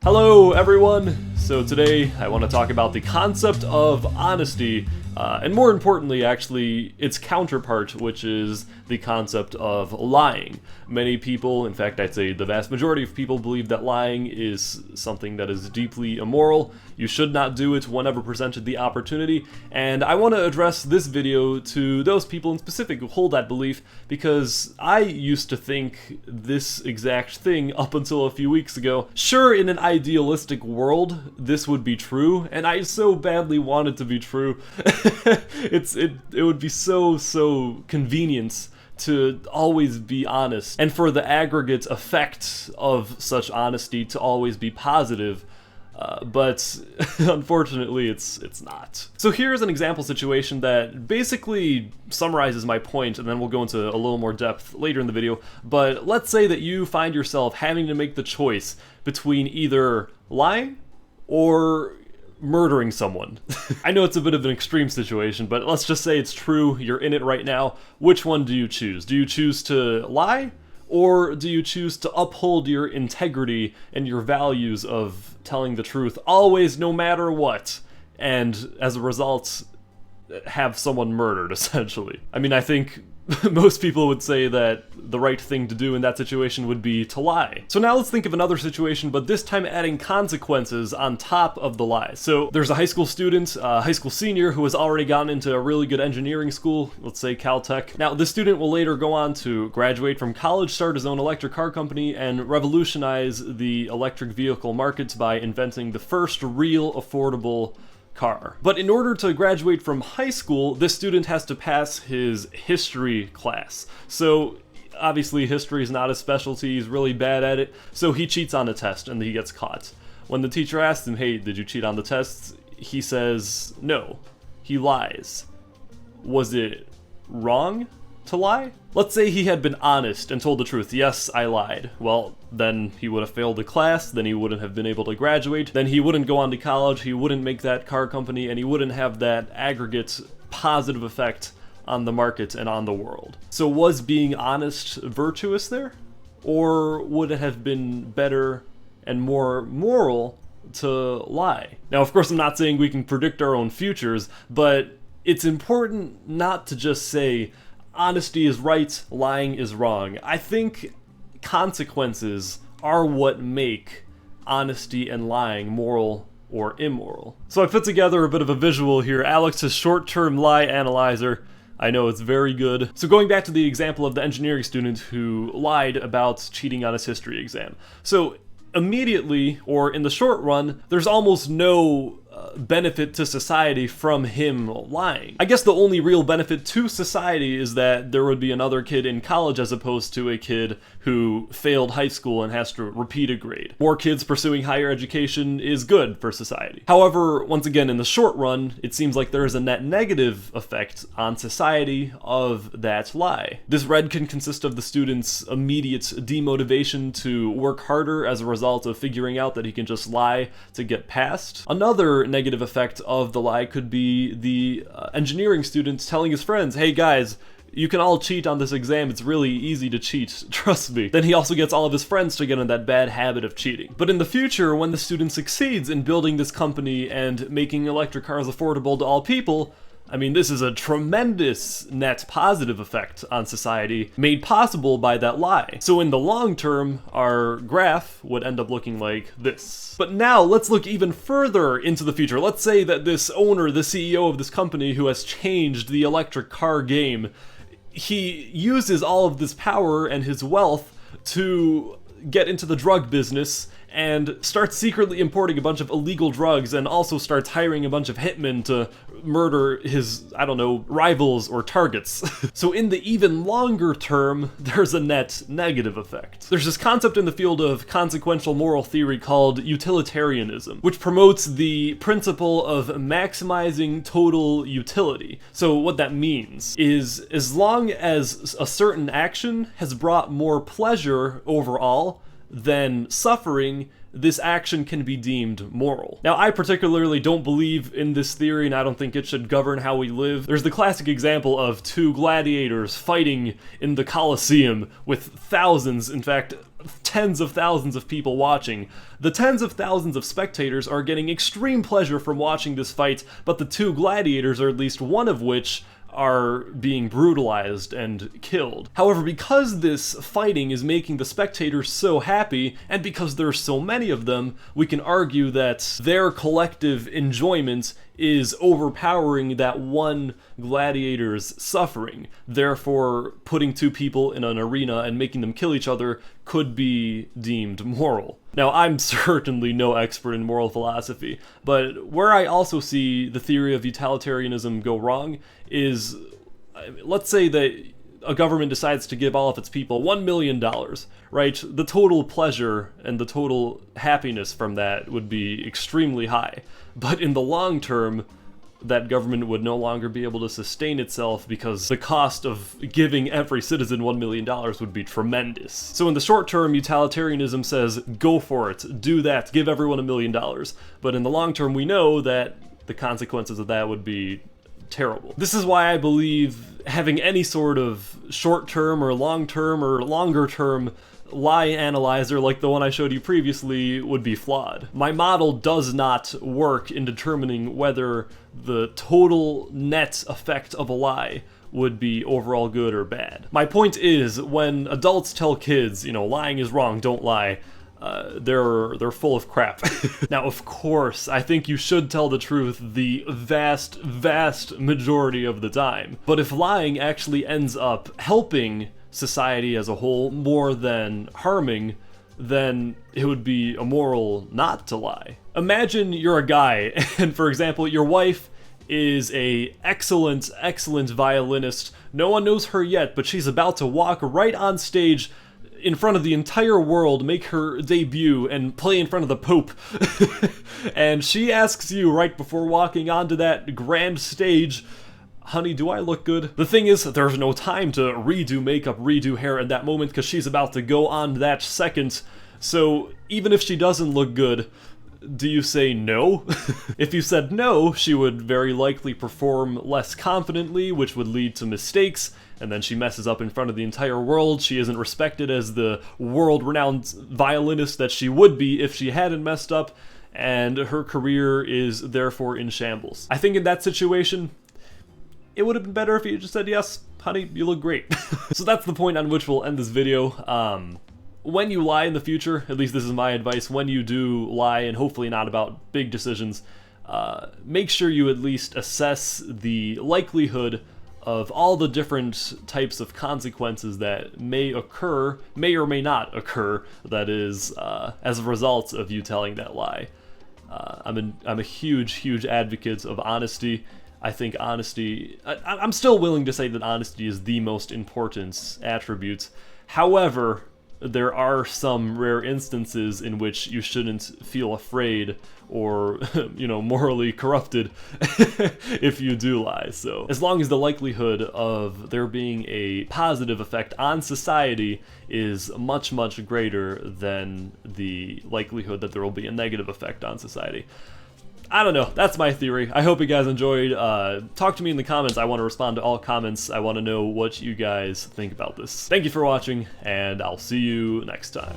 Hello everyone! So today I want to talk about the concept of honesty, and more importantly actually its counterpart, which is the concept of lying. Many people, in fact I'd say the vast majority of people, believe that lying is something that is deeply immoral. You should not do it whenever presented the opportunity, and I want to address this video to those people in specific who hold that belief, because I used to think this exact thing up until a few weeks ago. Sure, in an idealistic world this would be true, and I so badly want it to be true. It would be so convenient to always be honest, and for the aggregate effect of such honesty to always be positive. But unfortunately it's not. So here's an example situation that basically summarizes my point, and then we'll go into a little more depth later in the video. But let's say that you find yourself having to make the choice between either lying or murdering someone. I know it's a bit of an extreme situation, but let's just say it's true, you're in it right now. Which one do you choose? Do you choose to lie? Or do you choose to uphold your integrity and your values of telling the truth always, no matter what, and as a result have someone murdered, essentially? I mean, I think most people would say that the right thing to do in that situation would be to lie. So now let's think of another situation, but this time adding consequences on top of the lie. So there's a high school student, a high school senior, who has already gotten into a really good engineering school, let's say Caltech. Now this student will later go on to graduate from college, start his own electric car company, and revolutionize the electric vehicle markets by inventing the first real affordable car. But in order to graduate from high school, this student has to pass his history class. So obviously history is not his specialty, he's really bad at it, so he cheats on a test and he gets caught. When the teacher asks him, hey, did you cheat on the test? He says no. He lies. Was it wrong to lie? Let's say he had been honest and told the truth. Yes, I lied. Well, then he would have failed the class, then he wouldn't have been able to graduate, then he wouldn't go on to college, he wouldn't make that car company, and he wouldn't have that aggregate positive effect on the market and on the world. So was being honest virtuous there? Or would it have been better and more moral to lie? Now, of course, I'm not saying we can predict our own futures, but it's important not to just say honesty is right, lying is wrong. I think consequences are what make honesty and lying moral or immoral. So I put together a bit of a visual here. Alex's short-term lie analyzer. I know it's very good. So going back to the example of the engineering student who lied about cheating on his history exam. So immediately, or in the short run, there's almost no benefit to society from him lying. I guess the only real benefit to society is that there would be another kid in college as opposed to a kid who failed high school and has to repeat a grade. More kids pursuing higher education is good for society. However, once again, in the short run, it seems like there is a net negative effect on society of that lie. This red can consist of the student's immediate demotivation to work harder as a result of figuring out that he can just lie to get past. Another negative effect of the lie could be the engineering student telling his friends, hey guys, you can all cheat on this exam, it's really easy to cheat, trust me. Then he also gets all of his friends to get in that bad habit of cheating. But in the future, when the student succeeds in building this company and making electric cars affordable to all people, I mean, this is a tremendous net positive effect on society made possible by that lie. So in the long term, our graph would end up looking like this. But now let's look even further into the future. Let's say that this owner, the CEO of this company who has changed the electric car game, he uses all of this power and his wealth to get into the drug business and starts secretly importing a bunch of illegal drugs, and also starts hiring a bunch of hitmen to murder his, I don't know, rivals or targets. So in the even longer term, there's a net negative effect. There's this concept in the field of consequential moral theory called utilitarianism, which promotes the principle of maximizing total utility. So what that means is, as long as a certain action has brought more pleasure overall than suffering, this action can be deemed moral. Now, I particularly don't believe in this theory, and I don't think it should govern how we live. There's the classic example of two gladiators fighting in the Colosseum with thousands, in fact, tens of thousands of people watching. The tens of thousands of spectators are getting extreme pleasure from watching this fight, but the two gladiators, or at least one of which, are being brutalized and killed. However, because this fighting is making the spectators so happy, and because there are so many of them, we can argue that their collective enjoyment is overpowering that one gladiator's suffering. Therefore, putting two people in an arena and making them kill each other could be deemed moral. Now, I'm certainly no expert in moral philosophy, but where I also see the theory of utilitarianism go wrong is, let's say that a government decides to give all of its people $1 million, right? The total pleasure and the total happiness from that would be extremely high. But in the long term, that government would no longer be able to sustain itself because the cost of giving every citizen $1 million would be tremendous. So in the short term, utilitarianism says, go for it, do that, give everyone $1 million. But in the long term, we know that the consequences of that would be terrible. This is why I believe having any sort of short-term or long-term or longer-term lie analyzer like the one I showed you previously would be flawed. My model does not work in determining whether the total net effect of a lie would be overall good or bad. My point is, when adults tell kids, lying is wrong, don't lie, they're full of crap. Now, of course, I think you should tell the truth the vast, vast majority of the time. But if lying actually ends up helping society as a whole more than harming, then it would be immoral not to lie. Imagine you're a guy, and for example, your wife is a excellent violinist. No one knows her yet, but she's about to walk right on stage in front of the entire world, make her debut, and play in front of the Pope. And she asks you right before walking onto that grand stage, honey, do I look good? The thing is, there's no time to redo makeup, redo hair at that moment because she's about to go on that second. So even if she doesn't look good, do you say no? If you said no, she would very likely perform less confidently, which would lead to mistakes, and then she messes up in front of the entire world. She isn't respected as the world-renowned violinist that she would be if she hadn't messed up, and her career is therefore in shambles. I think in that situation, it would have been better if you just said, yes, honey, you look great. So that's the point on which we'll end this video. When you lie in the future, at least this is my advice, when you do lie, and hopefully not about big decisions, make sure you at least assess the likelihood of all the different types of consequences that may occur, may or may not occur, that is, as a result of you telling that lie. I'm a huge advocate of honesty. I think honesty, I'm still willing to say that honesty is the most important attribute. However, there are some rare instances in which you shouldn't feel afraid or, morally corrupted if you do lie. So as long as the likelihood of there being a positive effect on society is much greater than the likelihood that there will be a negative effect on society. I don't know, that's my theory. I hope you guys enjoyed. Talk to me in the comments. I want to respond to all comments. I want to know what you guys think about this. Thank you for watching, and I'll see you next time.